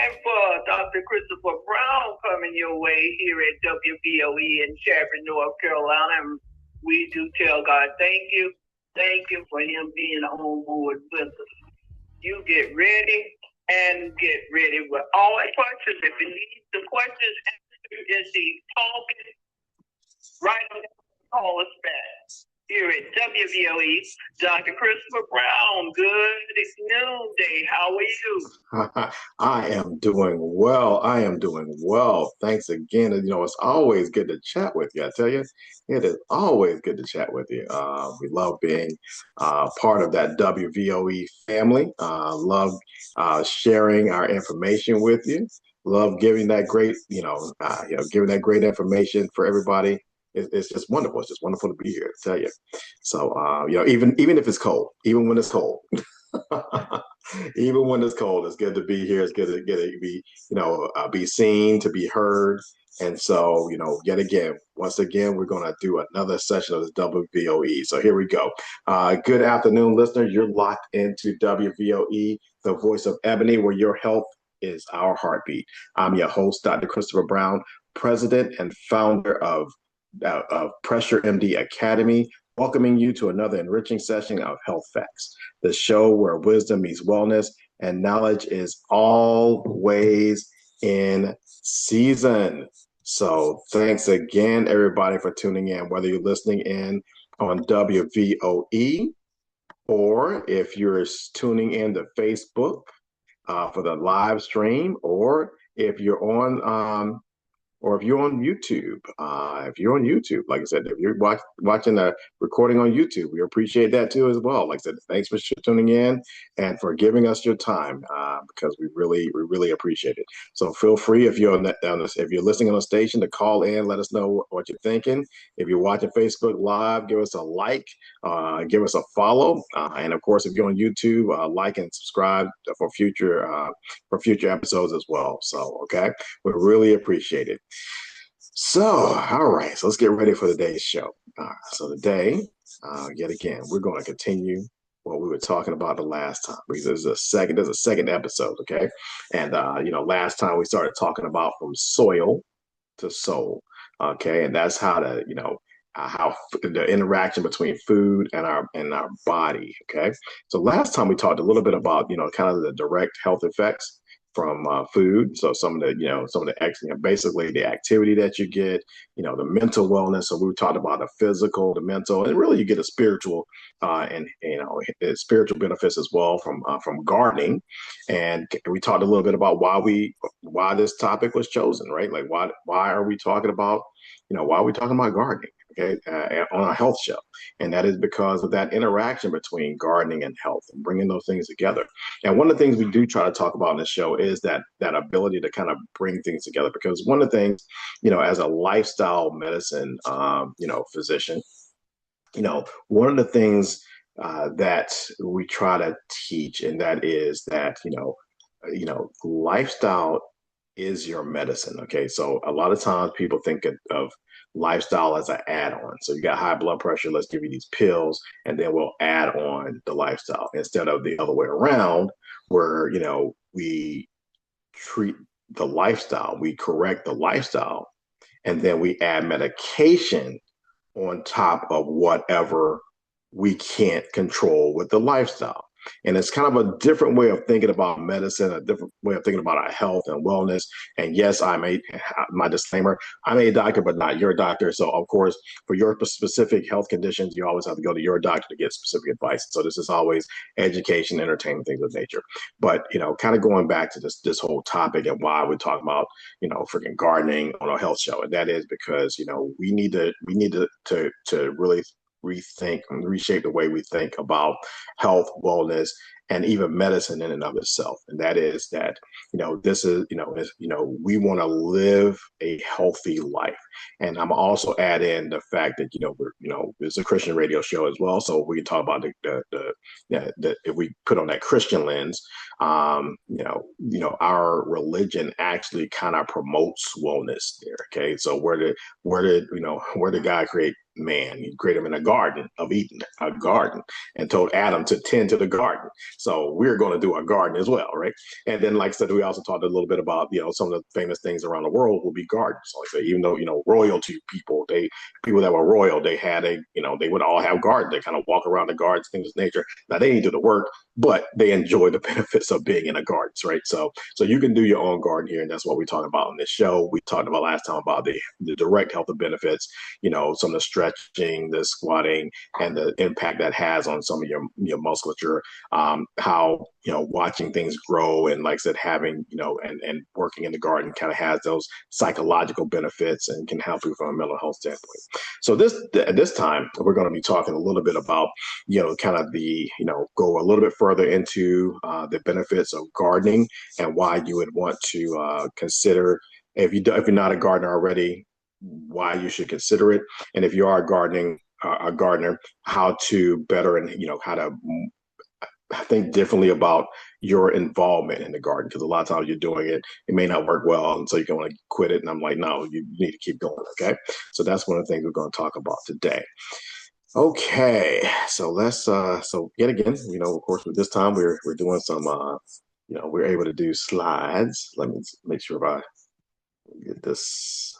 time for Dr. Christopher Brown coming your way here at WVOE in Chapin, North Carolina. And we do tell God, thank you. Thank you for him being on board with us. You get ready with all the questions. If you need the questions answered as he's talking, right on, call us back. Here at WVOE, Dr. Christopher Brown. Good noonday. How are you? I am doing well. I am doing well. Thanks again. It's always good to chat with you. I tell you, it is always good to chat with you. We love being part of that WVOE family. Love sharing our information with you. Love giving that great, giving that great information for everybody. It's just wonderful. It's just wonderful to be here. To tell you. So, even if it's cold, even when it's cold. Even when it's cold, it's good to be here. It's good to get to be, be seen, to be heard. And so, once again, we're going to do another session of this WVOE. So here we go. Good afternoon, listeners. You're locked into WVOE, the voice of Ebony, where your health is our heartbeat. I'm your host, Dr. Christopher Brown, president and founder of PressureMDAcademy, welcoming you to another enriching session of Health Facts, the show where wisdom meets wellness and knowledge is always in season. So thanks again, everybody, for tuning in, whether you're listening in on WVOE or if you're tuning in to Facebook for the live stream, or if you're on YouTube, like I said, if you're watching the recording on YouTube, we appreciate that too as well. Like I said, thanks for tuning in and for giving us your time because we really appreciate it. So feel free if you're listening on the station to call in, let us know what you're thinking. If you're watching Facebook Live, give us a like, give us a follow, and of course, if you're on YouTube, like and subscribe for future episodes as well. So okay, we really appreciate it. So, all right, so let's get ready for today's show. So today, yet again, we're going to continue what we were talking about the last time because there's a second episode, okay? And last time we started talking about from soil to soul, okay? And that's how how the interaction between food and our body, okay? So last time we talked a little bit about kind of the direct health effects from food. So some of the basically the activity that you get, the mental wellness. So we talked about the physical, the mental, and really you get a spiritual and spiritual benefits as well from gardening. And we talked a little bit about why this topic was chosen, right? Like why are we talking about gardening? Okay, on a health show, and that is because of that interaction between gardening and health and bringing those things together. And one of the things we do try to talk about in this show is that ability to kind of bring things together. Because one of the things, as a lifestyle medicine, physician, one of the things that we try to teach, and that is that lifestyle is your medicine. Okay, so a lot of times people think of lifestyle as an add-on. So you got high blood pressure, let's give you these pills, and then we'll add on the lifestyle instead of the other way around, where we treat the lifestyle, we correct the lifestyle, and then we add medication on top of whatever we can't control with the lifestyle. And it's kind of a different way of thinking about medicine, a different way of thinking about our health and wellness. And yes, my disclaimer, I'm a doctor, but not your doctor. So of course, for your specific health conditions, you always have to go to your doctor to get specific advice. So this is always education, entertainment, things of nature. But, kind of going back to this whole topic and why we talk about, freaking gardening on a health show. And that is because, we need to really rethink and reshape the way we think about health, wellness, and even medicine in and of itself. And that is that, we want to live a healthy life. And I'm also add in the fact that, it's a Christian radio show as well. So we can talk about if we put on that Christian lens, our religion actually kind of promotes wellness there. Okay. So where did God create man. He created him in a garden of Eden, a garden, and told Adam to tend to the garden. So we're going to do a garden as well, right? And then, like I said, we also talked a little bit about, some of the famous things around the world will be gardens. So like I said, even though, royalty people that were royal, they had they would all have gardens. They kind of walk around the gardens, things of nature. Now they didn't do the work, but they enjoy the benefits of being in a garden, right? So you can do your own garden here, and that's what we talked about on this show. We talked about last time about the direct health benefits, some of the stretching, the squatting, and the impact that has on some of your musculature. How watching things grow, and like I said, having and working in the garden kind of has those psychological benefits and can help you from a mental health standpoint. So at this time we're going to be talking a little bit about kind of go a little bit further into the benefits of gardening and why you would want to consider, if you're not a gardener already, why you should consider it, and if you are a gardener, how to better and how to think differently about your involvement in the garden, because a lot of times you're doing it, it may not work well, and so you're going to quit it. And I'm like, no, you need to keep going. Okay, so that's one of the things we're going to talk about today. Okay, so let's so yet again, of course, with this time we're doing some we're able to do slides. Let me make sure if I get this.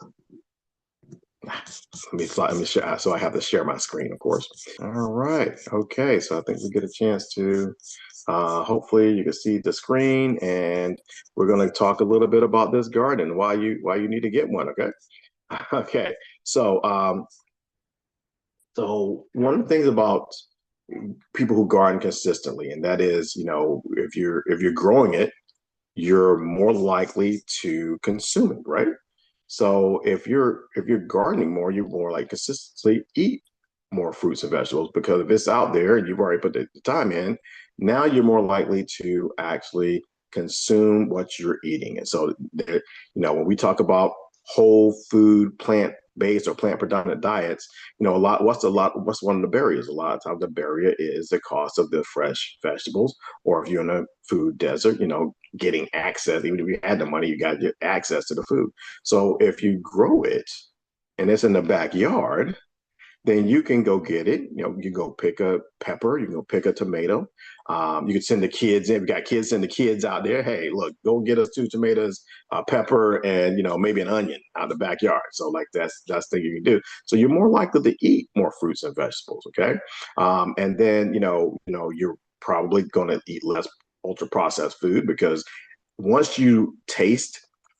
Let me share. So I have to share my screen, of course. All right. Okay. So I think we get a chance to. Hopefully, you can see the screen, and we're going to talk a little bit about this garden. Why you need to get one. Okay. Okay. So one of the things about people who garden consistently, and that is, if you're growing it, you're more likely to consume it, right? So if you're gardening more, you're more like consistently eat more fruits and vegetables, because if it's out there and you've already put the time in, now you're more likely to actually consume what you're eating. And so when we talk about whole food, plant based or plant predominant diets, what's one of the barriers? A lot of times the barrier is the cost of the fresh vegetables, or if you're in a food desert, getting access. Even if you had the money, you got to get access to the food. So if you grow it and it's in the backyard, then you can go get it. You go pick a pepper, you can go pick a tomato. You can send the kids in. We got kids, send the kids out there. Hey, look, go get us 2 tomatoes, pepper, and maybe an onion out of the backyard. So like that's the thing you can do. So you're more likely to eat more fruits and vegetables. Okay, and then you're probably going to eat less ultra processed food, because once you taste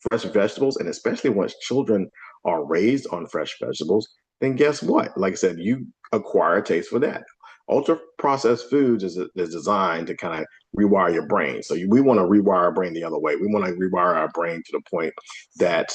fresh vegetables, and especially once children are raised on fresh vegetables, then guess what? Like I said, you acquire a taste for that. Ultra processed foods is designed to kind of rewire your brain. So we want to rewire our brain the other way. We want to rewire our brain to the point that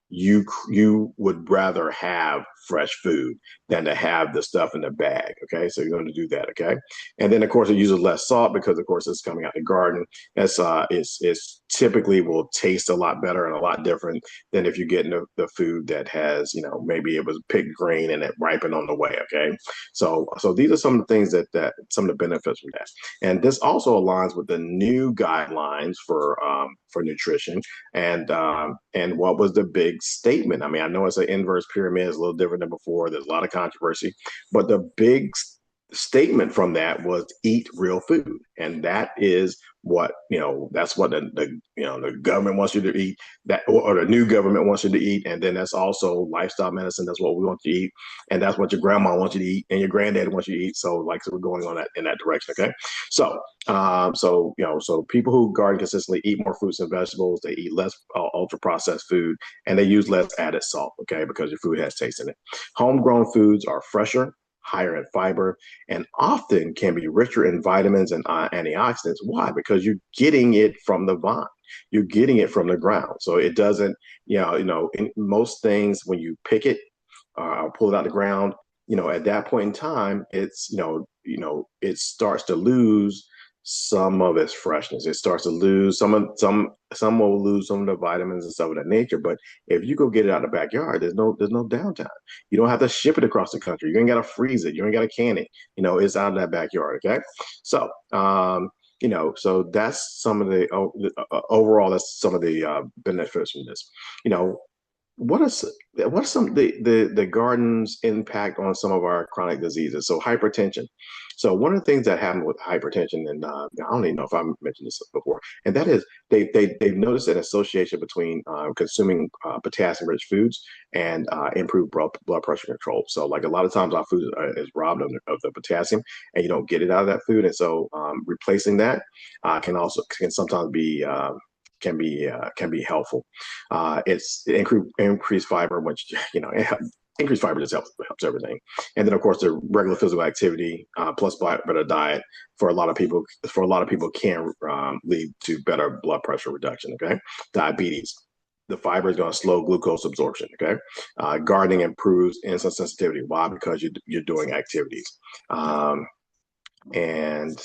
you would rather have fresh food than to have the stuff in the bag. Okay, so you're going to do that. Okay, and then of course it uses less salt, because of course it's coming out of the garden. It's typically will taste a lot better and a lot different than if you're getting the food that has, maybe it was picked green and it ripened on the way. Okay, so these are some of the things that some of the benefits from that, and this also aligns with the new guidelines for nutrition. And what was the big statement? I mean, I know it's an inverse pyramid, it's a little different than before. There's a lot of controversy, but the big statement from that was eat real food, and that is what that's what the government wants you to eat, that or the new government wants you to eat. And then that's also lifestyle medicine. That's what we want you to eat, and that's what your grandma wants you to eat, and your granddad wants you to eat. So we're going on that in that direction. Okay, so people who garden consistently eat more fruits and vegetables, they eat less ultra processed food, and they use less added salt. Okay, because your food has taste in it. Homegrown foods are fresher, higher in fiber, and often can be richer in vitamins and antioxidants. Why? Because you're getting it from the vine. You're getting it from the ground. So it doesn't, in most things, when you pick it or pull it out of the ground, at that point in time, it starts to lose some of its freshness. It starts to lose some will lose some of the vitamins and stuff of that nature. But if you go get it out of the backyard, there's no downtime. You don't have to ship it across the country. You ain't got to freeze it. You ain't got to can it. It's out of that backyard. Okay. So so that's some of the overall, that's some of the benefits from this. what are some the garden's impact on some of our chronic diseases? So hypertension. So one of the things that happen with hypertension, and I don't even know if I mentioned this before, and that is they've noticed an association between consuming potassium-rich foods and improved blood pressure control. So like a lot of times our food is robbed of the potassium, and you don't get it out of that food, and so replacing that can sometimes be can be helpful. It's increased fiber, which increased fiber just helps everything. And then of course the regular physical activity plus better diet for a lot of people can lead to better blood pressure reduction. Okay, diabetes. The fiber is going to slow glucose absorption. Okay, gardening improves insulin sensitivity. Why? Because you're doing activities. And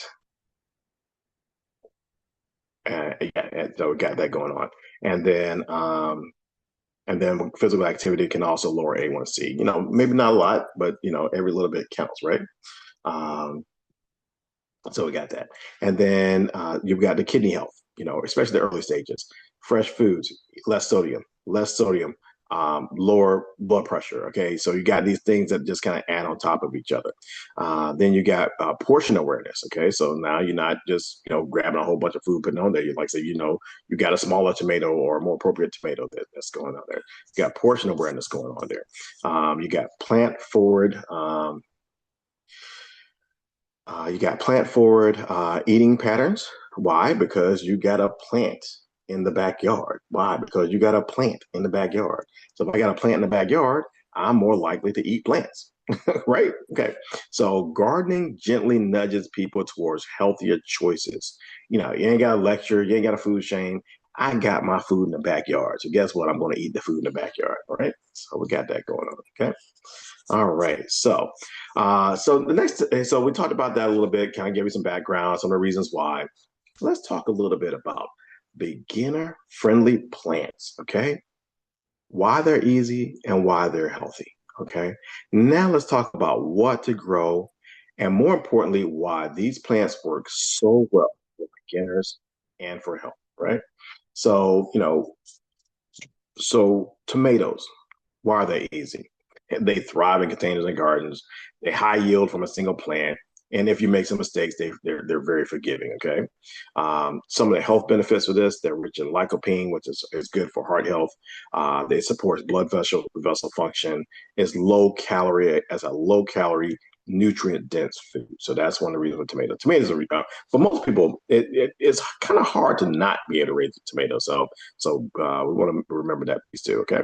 yeah, so we got that going on. And then physical activity can also lower A1C. Maybe not a lot, but every little bit counts, right? Um, so we got that. And then you've got the kidney health, especially the early stages. Fresh foods, less sodium, lower blood pressure. Okay, so you got these things that just kind of add on top of each other. Then you got portion awareness. Okay, so now you're not just grabbing a whole bunch of food putting on there. You like say you got a smaller tomato or a more appropriate tomato that's going on there. You got portion awareness going on there. You got plant forward. You got plant forward eating patterns. Why? Because you got a plant in the backyard. Why? Because you got a plant in the backyard. So if I got a plant in the backyard, I'm more likely to eat plants, right? Okay. So gardening gently nudges people towards healthier choices. You ain't got a lecture, you ain't got a food shame. I got my food in the backyard. So guess what? I'm going to eat the food in the backyard. All right. So we got that going on. Okay. All right. So we talked about that a little bit, kind of give you some background, some of the reasons why. Let's talk a little bit about beginner friendly plants. Okay. Why they're easy and why they're healthy. Okay. Now let's talk about what to grow and more importantly, why these plants work so well for beginners and for health. Right. So, tomatoes, why are they easy? They thrive in containers and gardens. They high yield from a single plant. And if you make some mistakes, they're very forgiving. Okay. Some of the health benefits of this, they're rich in lycopene, which is good for heart health. They support blood vessel function. It's as a low calorie, nutrient dense food. So that's one of the reasons for tomatoes. Tomatoes are for most people, it's kind of hard to not be able to raise a tomato. So we want to remember that piece too. Okay.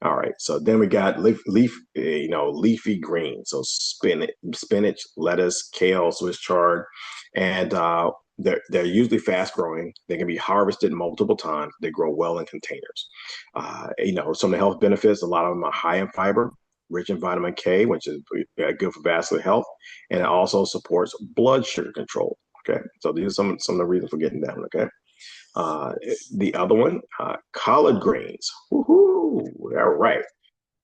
All right. So then we got leafy greens. So spinach, lettuce, kale, Swiss chard, and they're usually fast growing. They can be harvested multiple times. They grow well in containers. Some of the health benefits. A lot of them are high in fiber, rich in vitamin K, which is good for vascular health, and it also supports blood sugar control. Okay. So these are some of the reasons for getting them. Okay. The other one, collard greens. Woohoo! All right.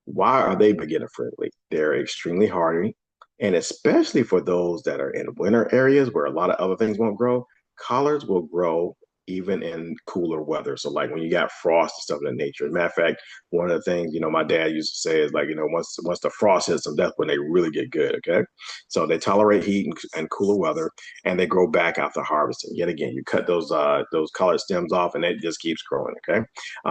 Why are they beginner friendly? They're extremely hardy, and especially for those that are in winter areas where a lot of other things won't grow, collards will grow even in cooler weather. So like when you got frost and stuff in nature. Matter of fact, one of the things, my dad used to say is like, once the frost hits them, that's when they really get good. Okay. So they tolerate heat and cooler weather and they grow back after harvesting. Yet again, you cut those collard stems off and it just keeps growing. Okay.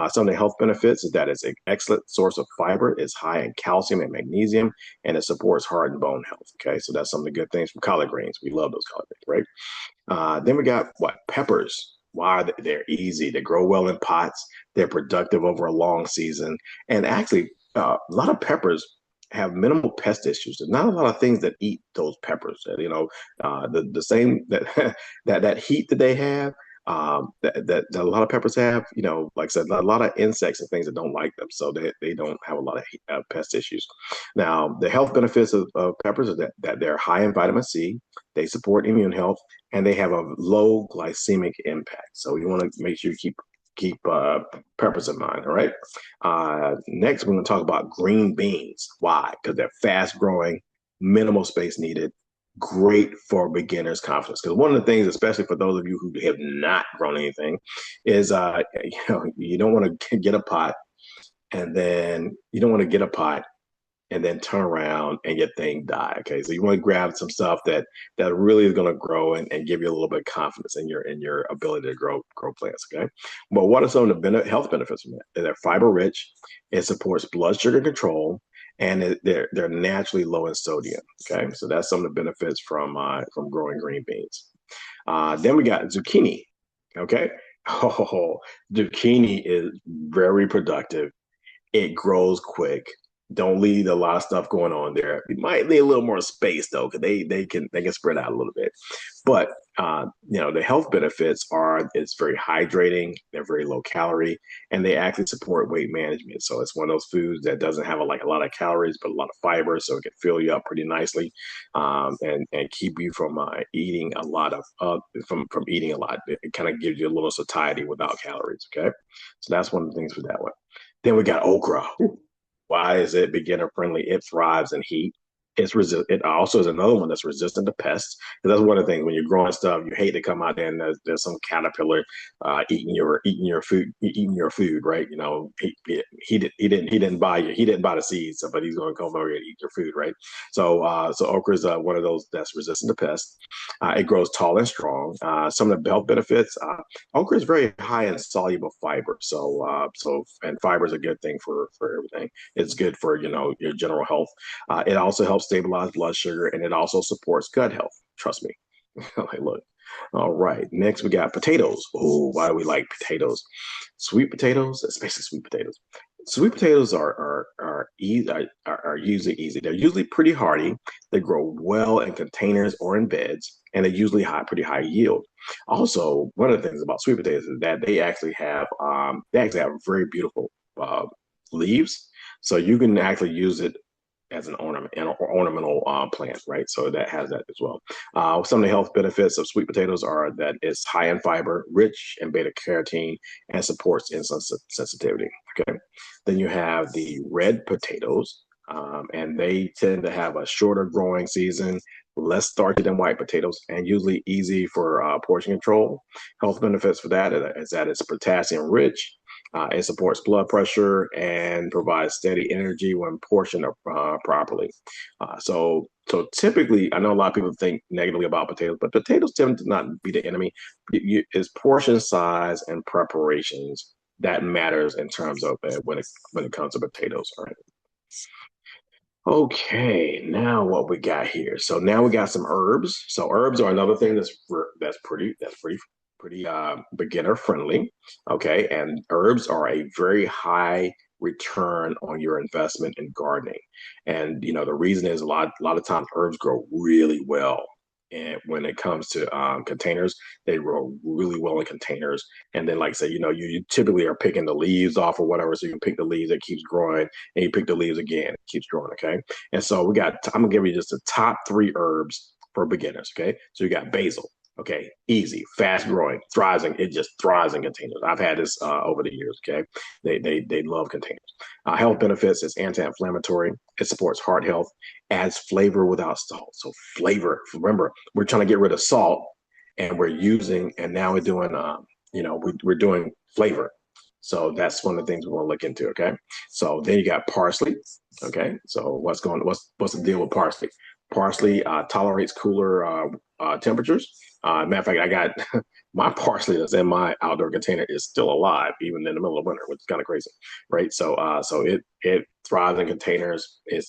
Some of the health benefits is that it's an excellent source of fiber. It's high in calcium and magnesium, and it supports heart and bone health. Okay, so that's some of the good things from collard greens. We love those collard greens, right? Then we got peppers. Why they're easy. They grow well in pots. They're productive over a long season, and actually, a lot of peppers have minimal pest issues. There's not a lot of things that eat those peppers. The same that heat that they have that a lot of peppers have, like I said, a lot of insects and things that don't like them. So they don't have a lot of pest issues. Now, the health benefits of peppers are that they're high in vitamin C, they support immune health, and they have a low glycemic impact. So you want to make sure you keep peppers in mind. All right. Next, we're going to talk about green beans. Why? Because they're fast growing, minimal space needed, great for beginners confidence. Because one of the things, especially for those of you who have not grown anything, is you don't want to get a pot and then you don't want to get a pot and then turn around and your thing die. Okay, so you want to grab some stuff that really is going to grow and give you a little bit of confidence in your ability to grow plants. Okay, but what are some of the health benefits from that? They're fiber rich. It supports blood sugar control, and they're naturally low in sodium. Okay, so that's some of the benefits from growing green beans. Then we got zucchini. Okay, oh, zucchini is very productive. It grows quick. Don't leave a lot of stuff going on there. You might need a little more space though, because they can spread out a little bit. But the health benefits are it's very hydrating. They're very low calorie, and they actually support weight management. So it's one of those foods that doesn't have a lot of calories, but a lot of fiber, so it can fill you up pretty nicely, and keep you from eating a lot of from eating a lot. It kind of gives you a little satiety without calories. Okay, so that's one of the things for that one. Then we got okra. Why is it beginner friendly? It thrives in heat. It also is another one that's resistant to pests. That's one of the things when you're growing stuff, you hate to come out there and there's some caterpillar eating your food, right? He didn't buy the seeds, but he's going to come over and eat your food, right? So okra is one of those that's resistant to pests. It grows tall and strong. Some of the health benefits. Okra is very high in soluble fiber, and fiber is a good thing for everything. It's good for your general health. It also helps stabilize blood sugar, and it also supports gut health. Trust me. Like, look. All right. Next, we got potatoes. Oh, why do we like potatoes? Sweet potatoes, especially sweet potatoes. Sweet potatoes are usually easy. They're usually pretty hardy. They grow well in containers or in beds, and they're usually pretty high yield. Also, one of the things about sweet potatoes is that they actually have very beautiful leaves. So you can actually use it as an ornamental plant, right? So that has that as well. Some of the health benefits of sweet potatoes are that it's high in fiber, rich in beta carotene, and supports insulin sensitivity. Okay, then you have the red potatoes, and they tend to have a shorter growing season, less starchy than white potatoes, and usually easy for portion control. Health benefits for that is that it's potassium rich. It supports blood pressure and provides steady energy when portioned properly. So typically, I know a lot of people think negatively about potatoes, but potatoes tend to not be the enemy. It's portion size and preparations that matters in terms of when it comes to potatoes. All right. Okay, now what we got here? So now we got some herbs. So herbs are another thing that's pretty beginner friendly. Okay, and herbs are a very high return on your investment in gardening. And the reason is a lot of times herbs grow really well. And when it comes to containers, they grow really well in containers. And then, like I say, you typically are picking the leaves off or whatever, so you can pick the leaves that keeps growing, and you pick the leaves again, it keeps growing. Okay, and so I'm gonna give you just the top three herbs for beginners. Okay, so you got basil. Okay, easy, fast growing, thriving. It just thrives in containers. I've had this over the years. Okay, they love containers. Health benefits is anti-inflammatory. It supports heart health, adds flavor without salt. So flavor. Remember, we're trying to get rid of salt, and now we're doing we're doing flavor. So that's one of the things we want to look into. Okay, so then you got parsley. Okay, so what's the deal with parsley? Parsley tolerates cooler temperatures. Matter of fact, I got my parsley that's in my outdoor container is still alive, even in the middle of winter, which is kind of crazy, right? So it thrives in containers. It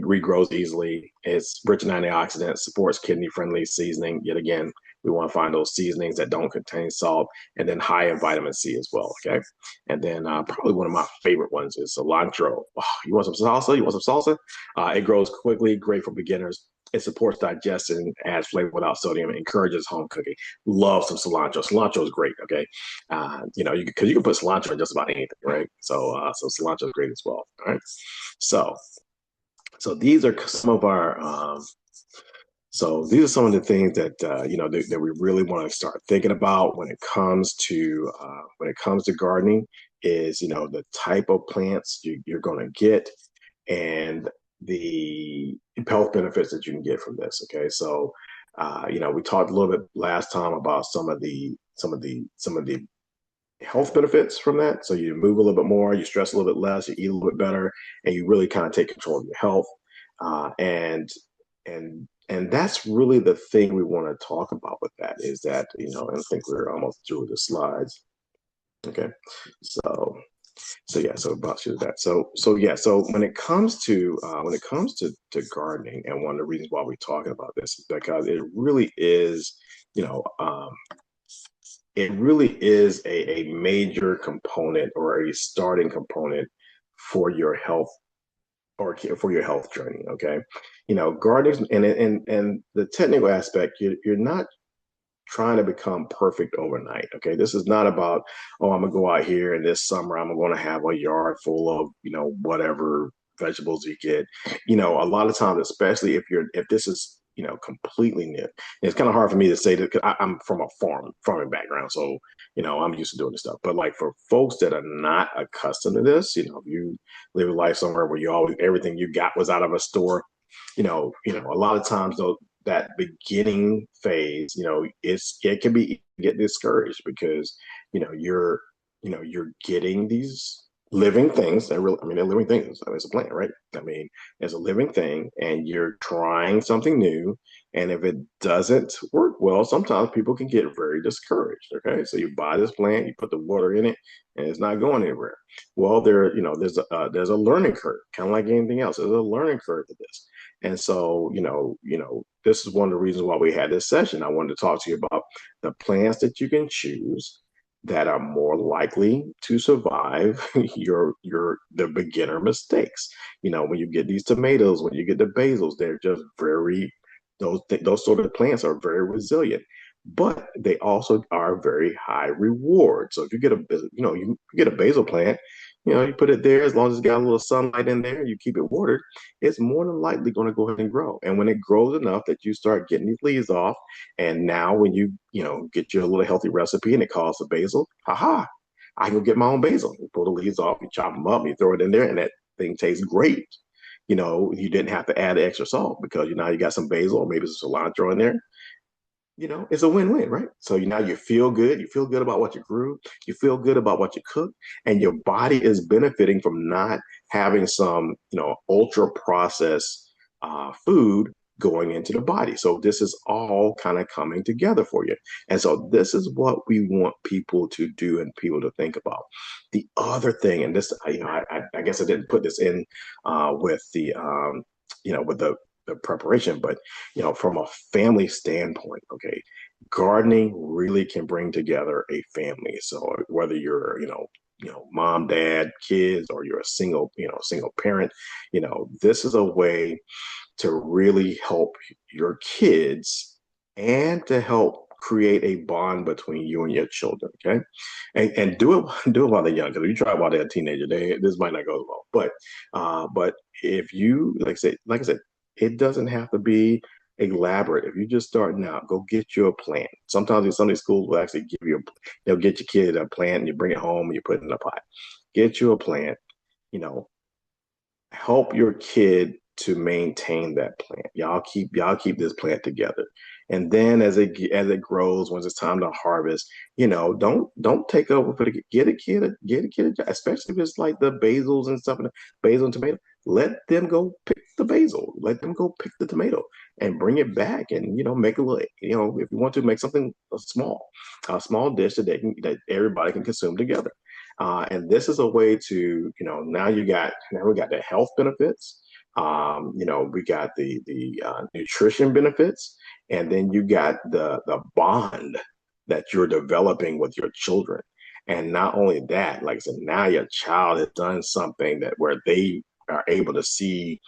regrows easily. It's rich in antioxidants, supports kidney-friendly seasoning. Yet again, we want to find those seasonings that don't contain salt, and then high in vitamin C as well. Okay, and then probably one of my favorite ones is cilantro. Oh, you want some salsa? You want some salsa? It grows quickly, great for beginners. It supports digestion, adds flavor without sodium, and encourages home cooking. Love some cilantro. Cilantro is great. Okay, because you can put cilantro in just about anything, right? So cilantro is great as well. All right, so these are some of our these are some of the things that we really want to start thinking about when it comes to gardening is the type of plants you're going to get and the health benefits that you can get from this. Okay, so we talked a little bit last time about some of the health benefits from that. So you move a little bit more, you stress a little bit less, you eat a little bit better, and you really kind of take control of your health. And that's really the thing we want to talk about with that is that, and I think we're almost through the slides. Okay. So yeah, so about you that. So when it comes to gardening, and one of the reasons why we're talking about this is because it really is a major component or a starting component for your health or for your health journey. Okay, gardeners and the technical aspect, you're not trying to become perfect overnight. Okay. This is not about, oh, I'm gonna go out here and this summer I'm gonna have a yard full of, whatever vegetables you get. A lot of times, especially if this is, completely new. It's kind of hard for me to say that because I'm from a farming background. So, I'm used to doing this stuff. But like for folks that are not accustomed to this, if you live a life somewhere where you always everything you got was out of a store, a lot of times though that beginning phase, it can be get discouraged because you're getting these living things that really, I mean, they're living things. I mean, it's a plant, right? I mean, it's a living thing, and you're trying something new. And if it doesn't work well, sometimes people can get very discouraged. Okay, so you buy this plant, you put the water in it, and it's not going anywhere. Well, there's a learning curve, kind of like anything else. There's a learning curve to this. And so, this is one of the reasons why we had this session. I wanted to talk to you about the plants that you can choose that are more likely to survive the beginner mistakes. When you get these tomatoes, when you get the basils, they're just those sort of plants are very resilient, but they also are very high reward. So if you get you get a basil plant, you put it there as long as it's got a little sunlight in there, you keep it watered, it's more than likely going to go ahead and grow. And when it grows enough that you start getting these leaves off, and now when you get your little healthy recipe and it calls for basil, haha, I can get my own basil. You pull the leaves off, you chop them up, you throw it in there, and that thing tastes great. You didn't have to add extra salt because now you got some basil or maybe some cilantro in there. It's a win-win, right? So now you feel good. You feel good about what you grew. You feel good about what you cooked, and your body is benefiting from not having some, ultra processed food going into the body. So this is all kind of coming together for you. And so this is what we want people to do and people to think about. The other thing, and this, I guess I didn't put this in with with the preparation, but from a family standpoint, okay, gardening really can bring together a family. So whether you're, mom, dad, kids, or you're a single parent, this is a way to really help your kids and to help create a bond between you and your children. Okay. And do it while they're young. Because if you try it while they're a teenager, this might not go well. But if you like I said, it doesn't have to be elaborate. If you're just starting out, go get you a plant. Sometimes some of these schools will actually they'll get your kid a plant and you bring it home and you put it in a pot. Get you a plant, you know, help your kid to maintain that plant. Y'all keep this plant together. And then as it grows, once it's time to harvest, don't take over for the get a kid, especially if it's like the basils and stuff, basil and tomato. Let them go pick the basil. Let them go pick the tomato and bring it back, and make a little. If you want to make something a small dish that everybody can consume together. And this is a way to, now we got the health benefits. We got the nutrition benefits, and then you got the bond that you're developing with your children. And not only that, like I said, now your child has done something that where they are able to see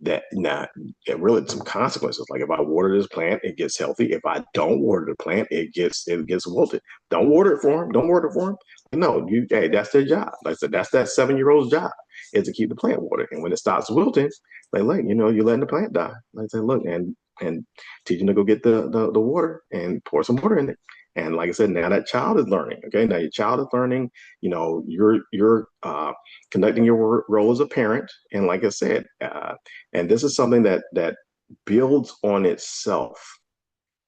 that now it really some consequences. Like if I water this plant, it gets healthy. If I don't water the plant, it gets wilted. Don't water it for them. Don't water it for them. No, hey, that's their job. Like I said, that's that 7-year-old's job is to keep the plant watered. And when it stops wilting, you're letting the plant die. Like I said, look, and teach them to go get the water and pour some water in it. And like I said, now that child is learning. Okay, now your child is learning. You're conducting your role as a parent. And like I said, and this is something that builds on itself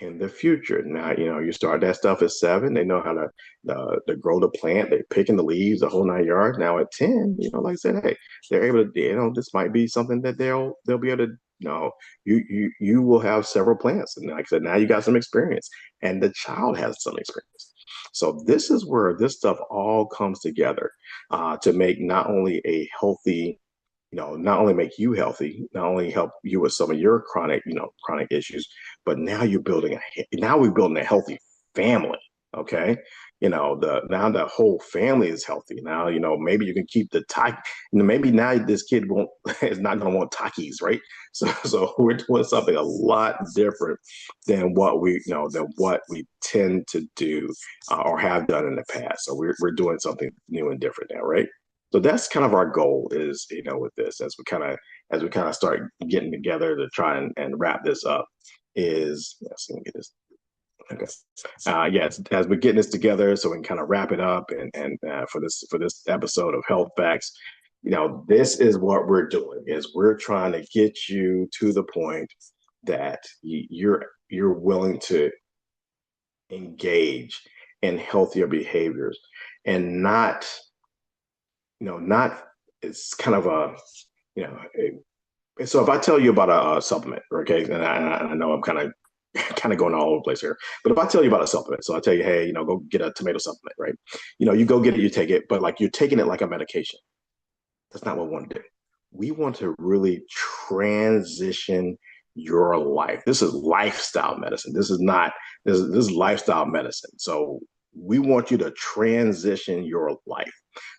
in the future. Now, you start that stuff at 7, they know how to grow the plant, they're picking the leaves, the whole 9 yards. Now at 10, like I said, hey, they're able to, this might be something that they'll be able to, you will have several plants. And like I said, now you got some experience and the child has some experience. So this is where this stuff all comes together to make not only a healthy, not only make you healthy, not only help you with some of your chronic issues, but now we're building a healthy family. Okay. Now the whole family is healthy. Now, maybe you can keep the taki, maybe now this kid won't, is not going to want Takis, right? So we're doing something a lot different than what we tend to do or have done in the past. So we're doing something new and different now, right? So that's kind of our goal is, with this as we kind of start getting together to try and wrap this up is, let's see, get this. Okay. Yes, as we're getting this together, so we can kind of wrap it up and for this episode of Health Facts, this is what we're doing is we're trying to get you to the point that you're willing to engage in healthier behaviors and not it's kind of so if I tell you about a supplement, okay, and I know I'm kind of going all over the place here, but if I tell you about a supplement, so I tell you, hey, go get a tomato supplement, right? You go get it, you take it, but like you're taking it like a medication. That's not what we want to do. We want to really transition your life. This is lifestyle medicine. This is lifestyle medicine. So we want you to transition your life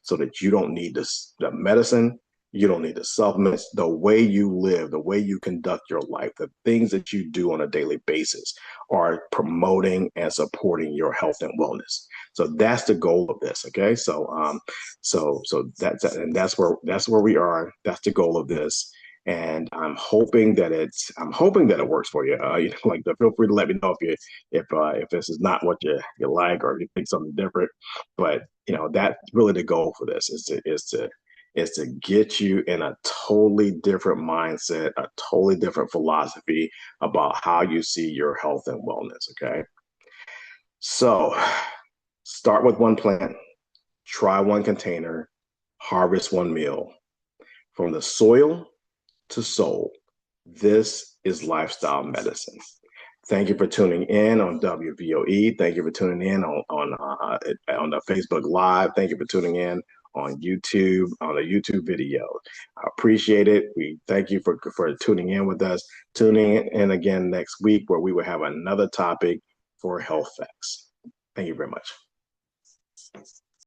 so that you don't need the medicine, you don't need the supplements. The way you live, the way you conduct your life, the things that you do on a daily basis are promoting and supporting your health and wellness. So that's the goal of this. Okay. So that's where we are. That's the goal of this. And I'm hoping that it works for you. Like feel free to let me know if this is not what you like or you think something different. But that's really the goal for this is to get you in a totally different mindset, a totally different philosophy about how you see your health and wellness. Okay. So start with one plant, try one container, harvest one meal. From the soil to soul, this is lifestyle medicine. Thank you for tuning in on WVOE. Thank you for tuning in on the Facebook Live. Thank you for tuning in on YouTube, on the YouTube video. I appreciate it. We thank you for tuning in with us. Tuning in again next week where we will have another topic for health facts. Thank you very much.